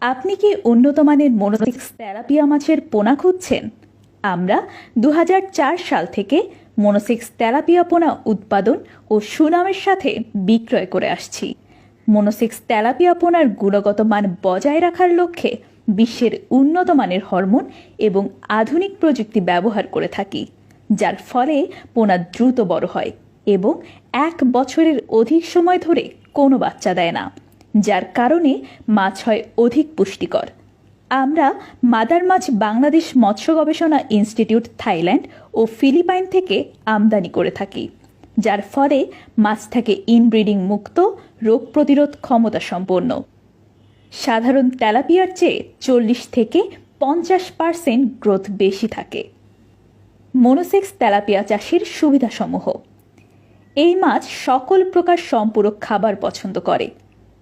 আপনি কি উন্নত মানের মনোসেক্স তেলাপিয়া মাছের পোনা খুঁজছেন? আমরা 2004 সাল থেকে মনোসেক্স তেলাপিয়া পোনা উৎপাদন ও সুনামের সাথে বিক্রয় করে আসছি। মনোসেক্স তেলাপিয়া পোনার গুণগত মান বজায় রাখার লক্ষ্যে বিশ্বের উন্নত মানের হরমোন এবং আধুনিক প্রযুক্তি ব্যবহার করে থাকি, যার ফলে পোনা দ্রুত বড় হয় এবং 1 বছরের অধিক সময় ধরে কোনো বাচ্চা দেয় না, যার কারণে মাছ হয় অধিক পুষ্টিকর। আমরা মাদার মাছ বাংলাদেশ মৎস্য গবেষণা ইনস্টিটিউট থাইল্যান্ড ও ফিলিপাইন থেকে আমদানি করে থাকি, যার ফলে মাছ থাকে ইনব্রিডিং মুক্ত, রোগ প্রতিরোধ ক্ষমতা সম্পন্ন। সাধারণ তেলাপিয়ার চেয়ে 40 থেকে 50% গ্রোথ বেশি থাকে। মনোসেক্স তেলাপিয়া চাষের সুবিধাসমূহ: এই মাছ সকল প্রকার সম্পূরক খাবার পছন্দ করে।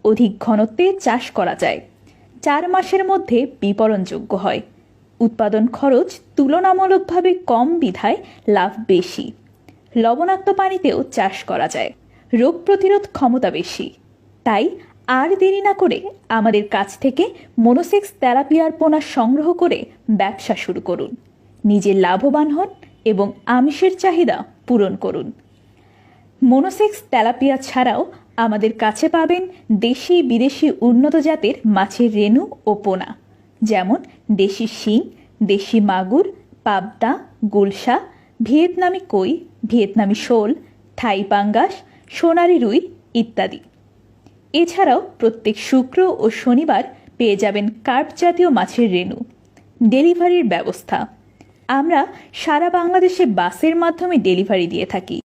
অধিক ঘনত্বে চাষ করা যায়, 4 মাসের মধ্যে বিপণনযোগ্য হয়। উৎপাদন খরচ তুলনামূলকভাবে কম বিধায় লাভ বেশি। লবণাক্ত পানিতেও চাষ করা যায়। রোগ প্রতিরোধ ক্ষমতা বেশি। তাই আর দেরি না করে আমাদের কাছ থেকে মনোসেক্স তেলাপিয়ার পোনা সংগ্রহ করে ব্যবসা শুরু করুন। নিজে লাভবান হন এবং আমিষের চাহিদা পূরণ করুন। মনোসেক্স তেলাপিয়া ছাড়াও আমাদের কাছে পাবেন দেশি বিদেশি উন্নত জাতের মাছের রেণু ও পোনা, যেমন দেশি শিং, দেশি মাগুর, পাবদা, গুলশা, ভিয়েতনামি কই, ভিয়েতনামি শোল, থাই পাঙ্গাস, সোনালী রুই ইত্যাদি। এছাড়াও প্রত্যেক শুক্র ও শনিবার পেয়ে যাবেন কার্প জাতীয় মাছের রেণু। ডেলিভারির ব্যবস্থা: আমরা সারা বাংলাদেশে বাসের মাধ্যমে ডেলিভারি দিয়ে থাকি।